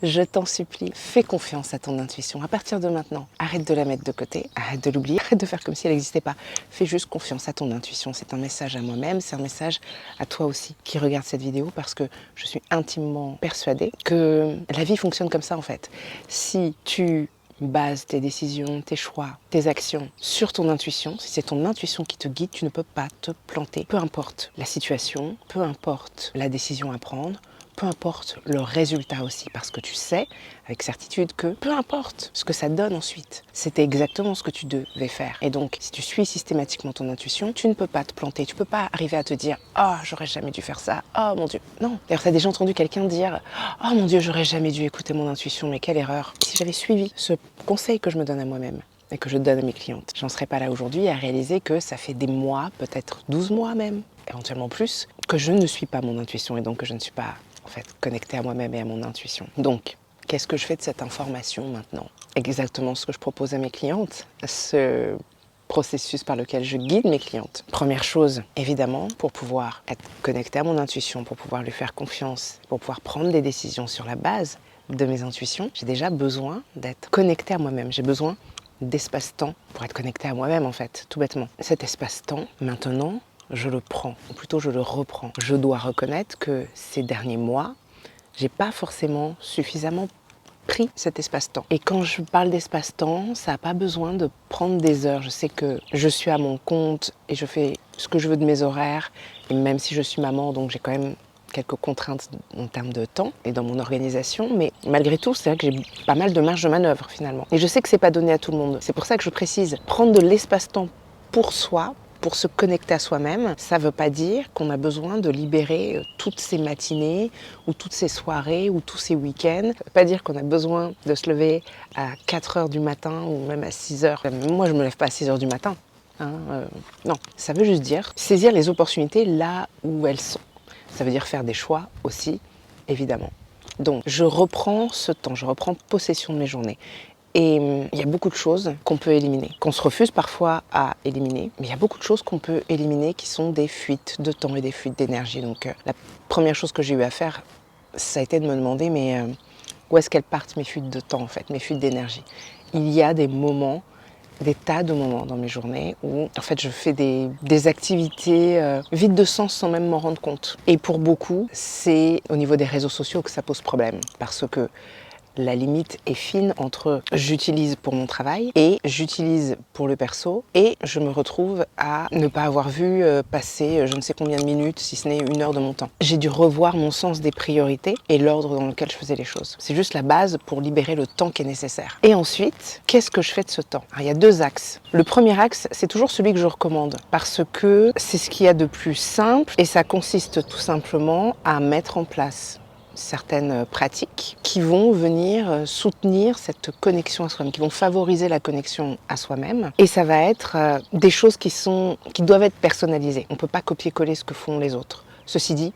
Je t'en supplie, fais confiance à ton intuition. À partir de maintenant, arrête de la mettre de côté, arrête de l'oublier, arrête de faire comme si elle n'existait pas. Fais juste confiance à ton intuition. C'est un message à moi-même, c'est un message à toi aussi qui regarde cette vidéo parce que je suis intimement persuadée que la vie fonctionne comme ça en fait. Si tu bases tes décisions, tes choix, tes actions sur ton intuition, si c'est ton intuition qui te guide, tu ne peux pas te planter. Peu importe la situation, peu importe la décision à prendre, peu importe le résultat aussi, parce que tu sais avec certitude que peu importe ce que ça donne ensuite, c'était exactement ce que tu devais faire. Et donc, si tu suis systématiquement ton intuition, tu ne peux pas te planter, tu ne peux pas arriver à te dire « Oh, j'aurais jamais dû faire ça, oh mon Dieu ». Non. D'ailleurs, tu as déjà entendu quelqu'un dire « Oh mon Dieu, j'aurais jamais dû écouter mon intuition, mais quelle erreur ». Si j'avais suivi ce conseil que je me donne à moi-même, et que je donne à mes clientes, j'en serais pas là aujourd'hui à réaliser que ça fait des mois, peut-être 12 mois même, éventuellement plus, que je ne suis pas mon intuition et donc que je ne suis pas en fait connectée à moi-même et à mon intuition. Donc, qu'est-ce que je fais de cette information maintenant? Exactement ce que je propose à mes clientes, ce processus par lequel je guide mes clientes. Première chose, évidemment, pour pouvoir être connectée à mon intuition, pour pouvoir lui faire confiance, pour pouvoir prendre des décisions sur la base de mes intuitions, j'ai déjà besoin d'être connectée à moi-même. J'ai besoin d'espace-temps pour être connectée à moi-même en fait, tout bêtement. Cet espace-temps, maintenant, je le prends, ou plutôt je le reprends. Je dois reconnaître que ces derniers mois, j'ai pas forcément suffisamment pris cet espace-temps. Et quand je parle d'espace-temps, ça n'a pas besoin de prendre des heures. Je sais que je suis à mon compte et je fais ce que je veux de mes horaires. Et même si je suis maman, donc j'ai quand même quelques contraintes en termes de temps et dans mon organisation, mais malgré tout, c'est vrai que j'ai pas mal de marge de manœuvre finalement. Et je sais que c'est pas donné à tout le monde. C'est pour ça que je précise, prendre de l'espace-temps pour soi, pour se connecter à soi-même, ça ne veut pas dire qu'on a besoin de libérer toutes ces matinées ou toutes ces soirées ou tous ces week-ends. Ça ne veut pas dire qu'on a besoin de se lever à 4 heures du matin ou même à 6 heures. Moi, je ne me lève pas à 6 heures du matin. Non, ça veut juste dire saisir les opportunités là où elles sont. Ça veut dire faire des choix aussi, évidemment. Donc, je reprends ce temps, je reprends possession de mes journées. Et il y a beaucoup de choses qu'on peut éliminer, qu'on se refuse parfois à éliminer, mais il y a beaucoup de choses qu'on peut éliminer qui sont des fuites de temps et des fuites d'énergie. Donc la première chose que j'ai eu à faire, ça a été de me demander mais où est-ce qu'elles partent mes fuites de temps en fait, mes fuites d'énergie. Il y a des moments, des tas de moments dans mes journées où en fait je fais des activités vides de sens sans même m'en rendre compte. Et pour beaucoup, c'est au niveau des réseaux sociaux que ça pose problème parce que la limite est fine entre j'utilise pour mon travail et j'utilise pour le perso et je me retrouve à ne pas avoir vu passer je ne sais combien de minutes, si ce n'est 1 heure de mon temps. J'ai dû revoir mon sens des priorités et l'ordre dans lequel je faisais les choses. C'est juste la base pour libérer le temps qui est nécessaire. Et ensuite, qu'est-ce que je fais de ce temps? Alors, il y a 2 axes. Le premier axe, c'est toujours celui que je recommande parce que c'est ce qu'il y a de plus simple et ça consiste tout simplement à mettre en place certaines pratiques qui vont venir soutenir cette connexion à soi-même, qui vont favoriser la connexion à soi-même. Et ça va être des choses qui doivent être personnalisées. On ne peut pas copier-coller ce que font les autres. Ceci dit,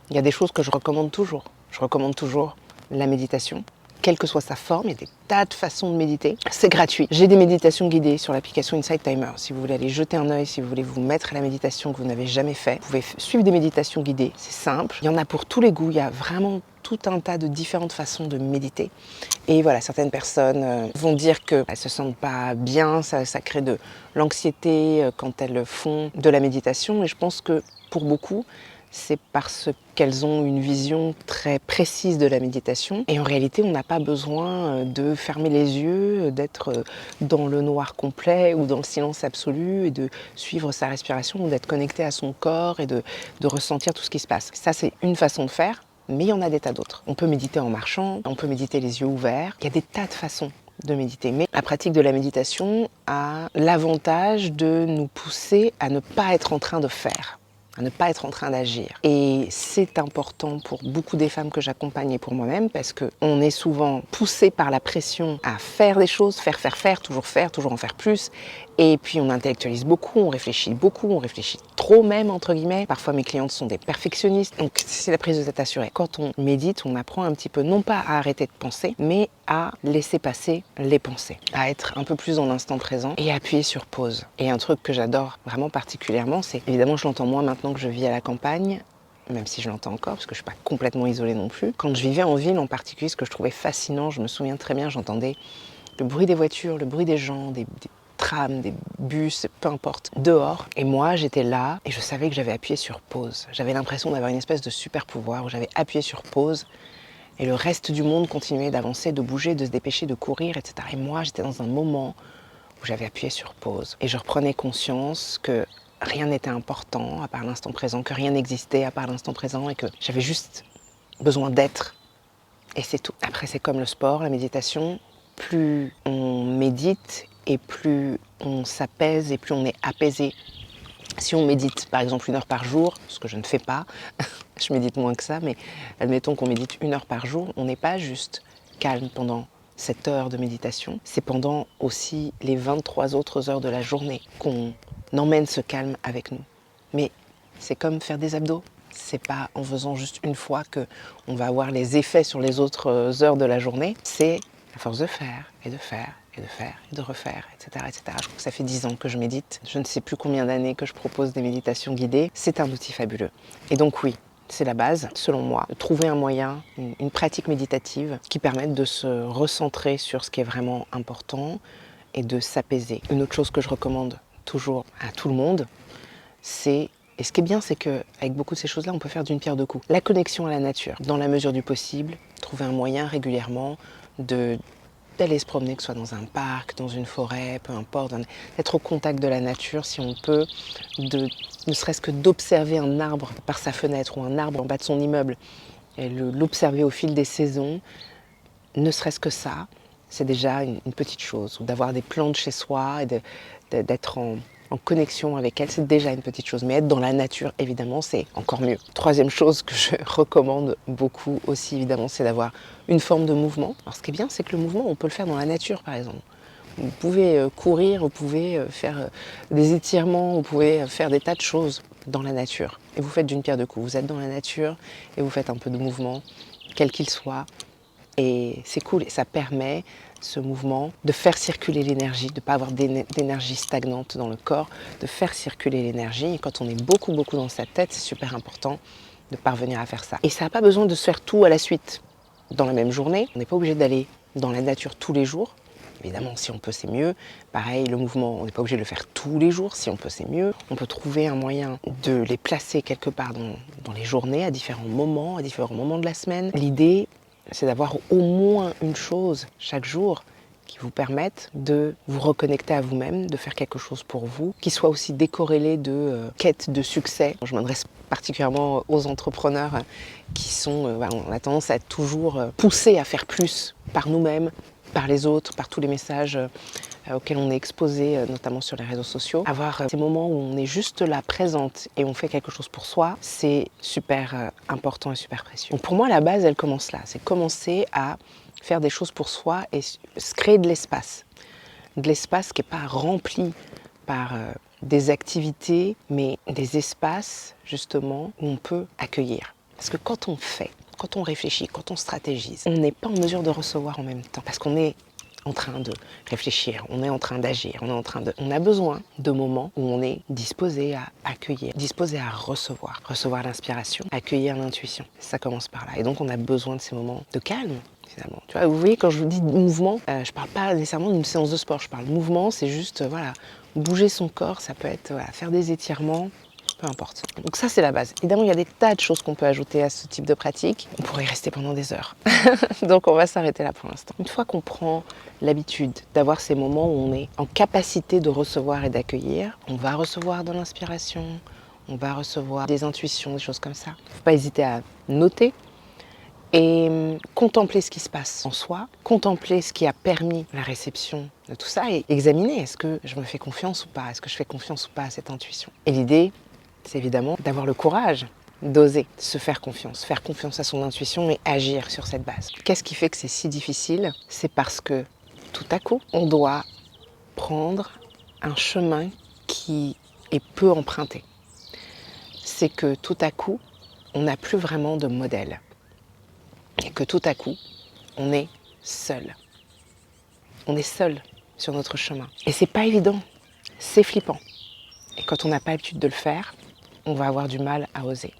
il y a des choses que je recommande toujours. Je recommande toujours la méditation. Quelle que soit sa forme, il y a des tas de façons de méditer. C'est gratuit. J'ai des méditations guidées sur l'application Insight Timer. Si vous voulez aller jeter un œil, si vous voulez vous mettre à la méditation que vous n'avez jamais fait, vous pouvez suivre des méditations guidées. C'est simple. Il y en a pour tous les goûts. Il y a vraiment tout un tas de différentes façons de méditer. Et voilà, certaines personnes vont dire qu'elles ne se sentent pas bien, ça crée de l'anxiété quand elles font de la méditation. Et je pense que pour beaucoup, c'est parce qu'elles ont une vision très précise de la méditation. Et en réalité, on n'a pas besoin de fermer les yeux, d'être dans le noir complet ou dans le silence absolu et de suivre sa respiration ou d'être connecté à son corps et de ressentir tout ce qui se passe. Ça, c'est une façon de faire, mais il y en a des tas d'autres. On peut méditer en marchant, on peut méditer les yeux ouverts. Il y a des tas de façons de méditer. Mais la pratique de la méditation a l'avantage de nous pousser à ne pas être en train de faire, à ne pas être en train d'agir. Et c'est important pour beaucoup des femmes que j'accompagne et pour moi-même parce qu'on est souvent poussé par la pression à faire des choses, faire, toujours en faire plus. Et puis on intellectualise beaucoup, on réfléchit trop même entre guillemets. Parfois mes clientes sont des perfectionnistes, donc c'est la prise de tête assurée. Quand on médite, on apprend un petit peu non pas à arrêter de penser, mais à laisser passer les pensées, à être un peu plus dans l'instant présent et appuyer sur pause. Et un truc que j'adore vraiment particulièrement, c'est évidemment je l'entends moins maintenant que je vis à la campagne, même si je l'entends encore, parce que je ne suis pas complètement isolée non plus. Quand je vivais en ville en particulier, ce que je trouvais fascinant, je me souviens très bien, j'entendais le bruit des voitures, le bruit des gens, des trams, des bus, peu importe, dehors. Et moi, j'étais là et je savais que j'avais appuyé sur pause. J'avais l'impression d'avoir une espèce de super pouvoir où j'avais appuyé sur pause et le reste du monde continuait d'avancer, de bouger, de se dépêcher, de courir, etc. Et moi, j'étais dans un moment où j'avais appuyé sur pause. Et je reprenais conscience que rien n'était important à part l'instant présent, que rien n'existait à part l'instant présent et que j'avais juste besoin d'être. Et c'est tout. Après, c'est comme le sport, la méditation. Plus on médite et plus on s'apaise et plus on est apaisé. Si on médite par exemple 1 heure par jour, ce que je ne fais pas, je médite moins que ça, mais admettons qu'on médite 1 heure par jour, on n'est pas juste calme pendant cette heure de méditation, c'est pendant aussi les 23 autres heures de la journée qu'on emmène ce calme avec nous. Mais c'est comme faire des abdos. C'est pas en faisant juste une fois qu'on va avoir les effets sur les autres heures de la journée. C'est à force de faire et de faire et de faire et de refaire, etc., etc. Je crois que ça fait 10 ans que je médite. Je ne sais plus combien d'années que je propose des méditations guidées. C'est un outil fabuleux. Et donc oui, c'est la base, selon moi, de trouver un moyen, une pratique méditative qui permette de se recentrer sur ce qui est vraiment important et de s'apaiser. Une autre chose que je recommande toujours à tout le monde, c'est, et ce qui est bien, c'est qu'avec beaucoup de ces choses-là, on peut faire d'une pierre deux coups. La connexion à la nature, dans la mesure du possible, trouver un moyen régulièrement d'aller se promener, que ce soit dans un parc, dans une forêt, peu importe, d'être au contact de la nature si on peut, ne serait-ce que d'observer un arbre par sa fenêtre ou un arbre en bas de son immeuble et l'observer au fil des saisons, ne serait-ce que ça, c'est déjà une petite chose. Ou d'avoir des plantes chez soi et d'être en connexion avec elles, c'est déjà une petite chose. Mais être dans la nature, évidemment, c'est encore mieux. Troisième chose que je recommande beaucoup aussi, évidemment, c'est d'avoir une forme de mouvement. Alors ce qui est bien, c'est que le mouvement, on peut le faire dans la nature, par exemple. Vous pouvez courir, vous pouvez faire des étirements, vous pouvez faire des tas de choses dans la nature. Et vous faites d'une pierre deux coups. Vous êtes dans la nature et vous faites un peu de mouvement, quel qu'il soit. Et c'est cool, et ça permet, ce mouvement, de faire circuler l'énergie, de ne pas avoir d'énergie stagnante dans le corps, de faire circuler l'énergie. Et quand on est beaucoup dans sa tête, c'est super important de parvenir à faire ça. Et ça n'a pas besoin de se faire tout à la suite dans la même journée. On n'est pas obligé d'aller dans la nature tous les jours. Évidemment, si on peut, c'est mieux. Pareil, le mouvement, on n'est pas obligé de le faire tous les jours. Si on peut, c'est mieux. On peut trouver un moyen de les placer quelque part dans les journées, à différents moments de la semaine. L'idée, c'est d'avoir au moins une chose chaque jour qui vous permette de vous reconnecter à vous-même, de faire quelque chose pour vous, qui soit aussi décorrélé de quête de succès. Je m'adresse particulièrement aux entrepreneurs qui sont, on a tendance à être toujours poussés à faire plus par nous-mêmes, par les autres, par tous les messages auxquels on est exposé, notamment sur les réseaux sociaux. Avoir ces moments où on est juste là, présente, et on fait quelque chose pour soi, c'est super important et super précieux. Donc pour moi, la base, elle commence là. C'est commencer à faire des choses pour soi et se créer de l'espace. De l'espace qui n'est pas rempli par des activités, mais des espaces, justement, où on peut accueillir. Parce que quand on fait, quand on réfléchit, quand on stratégise, on n'est pas en mesure de recevoir en même temps. Parce qu'on est en train de réfléchir, on est en train d'agir, on a besoin de moments où on est disposé à accueillir, disposé à recevoir l'inspiration, accueillir l'intuition. Ça commence par là. Et donc on a besoin de ces moments de calme, finalement. Tu vois, vous voyez, quand je vous dis mouvement, je parle pas nécessairement d'une séance de sport, je parle de mouvement, c'est juste, bouger son corps, ça peut être, faire des étirements, peu importe. Donc ça, c'est la base. Évidemment, il y a des tas de choses qu'on peut ajouter à ce type de pratique. On pourrait y rester pendant des heures. Donc on va s'arrêter là pour l'instant. Une fois qu'on prend l'habitude d'avoir ces moments où on est en capacité de recevoir et d'accueillir, on va recevoir de l'inspiration, on va recevoir des intuitions, des choses comme ça. Il ne faut pas hésiter à noter et contempler ce qui se passe en soi, contempler ce qui a permis la réception de tout ça et examiner, est-ce que je me fais confiance ou pas, est-ce que je fais confiance ou pas à cette intuition. Et l'idée, c'est évidemment d'avoir le courage d'oser se faire confiance à son intuition et agir sur cette base. Qu'est-ce qui fait que c'est si difficile? C'est parce que tout à coup, on doit prendre un chemin qui est peu emprunté. C'est que tout à coup, on n'a plus vraiment de modèle. Et que tout à coup, on est seul. On est seul sur notre chemin. Et c'est pas évident, c'est flippant. Et quand on n'a pas l'habitude de le faire, on va avoir du mal à oser.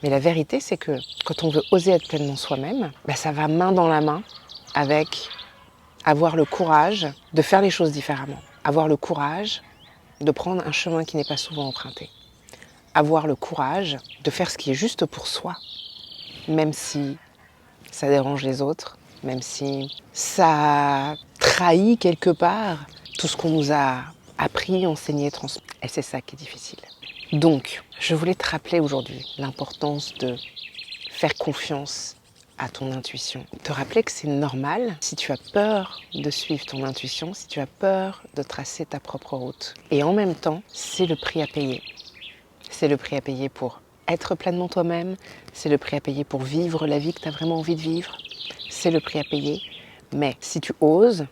Mais la vérité, c'est que quand on veut oser être pleinement soi-même, ça va main dans la main avec avoir le courage de faire les choses différemment. Avoir le courage de prendre un chemin qui n'est pas souvent emprunté. Avoir le courage de faire ce qui est juste pour soi, même si ça dérange les autres, même si ça trahit quelque part tout ce qu'on nous a appris, enseigné, transmis. Et c'est ça qui est difficile. Donc, je voulais te rappeler aujourd'hui l'importance de faire confiance à ton intuition. Te rappeler que c'est normal si tu as peur de suivre ton intuition, si tu as peur de tracer ta propre route. Et en même temps, c'est le prix à payer. C'est le prix à payer pour être pleinement toi-même, c'est le prix à payer pour vivre la vie que tu as vraiment envie de vivre, c'est le prix à payer. Mais si tu oses,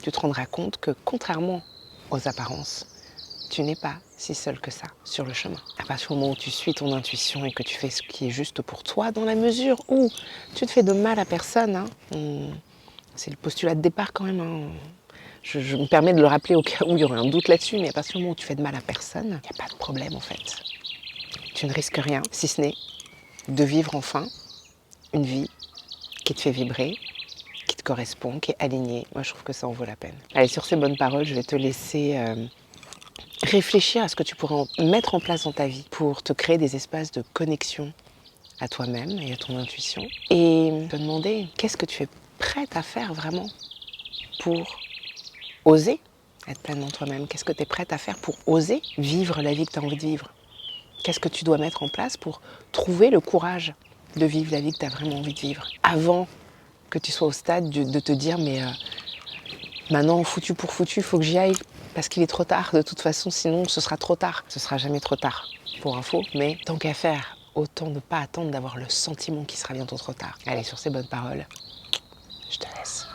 tu te rendras compte que contrairement aux apparences, tu n'es pas si seul que ça sur le chemin. À partir du moment où tu suis ton intuition et que tu fais ce qui est juste pour toi, dans la mesure où tu ne fais de mal à personne, c'est le postulat de départ quand même. Je me permets de le rappeler au cas où il y aurait un doute là-dessus, mais à partir du moment où tu fais de mal à personne, il n'y a pas de problème en fait. Tu ne risques rien, si ce n'est de vivre enfin une vie qui te fait vibrer, qui te correspond, qui est alignée. Moi, je trouve que ça en vaut la peine. Allez, sur ces bonnes paroles, je vais te laisser réfléchir à ce que tu pourrais mettre en place dans ta vie pour te créer des espaces de connexion à toi-même et à ton intuition. Et te demander, qu'est-ce que tu es prête à faire vraiment pour oser être pleinement toi-même? Qu'est-ce que tu es prête à faire pour oser vivre la vie que tu as envie de vivre? Qu'est-ce que tu dois mettre en place pour trouver le courage de vivre la vie que tu as vraiment envie de vivre? Avant que tu sois au stade de te dire, mais maintenant, foutu pour foutu, il faut que j'y aille parce qu'il est trop tard. De toute façon, sinon, ce sera trop tard. Ce sera jamais trop tard, pour info. Mais tant qu'à faire, autant ne pas attendre d'avoir le sentiment qu'il sera bientôt trop tard. Allez, sur ces bonnes paroles, je te laisse.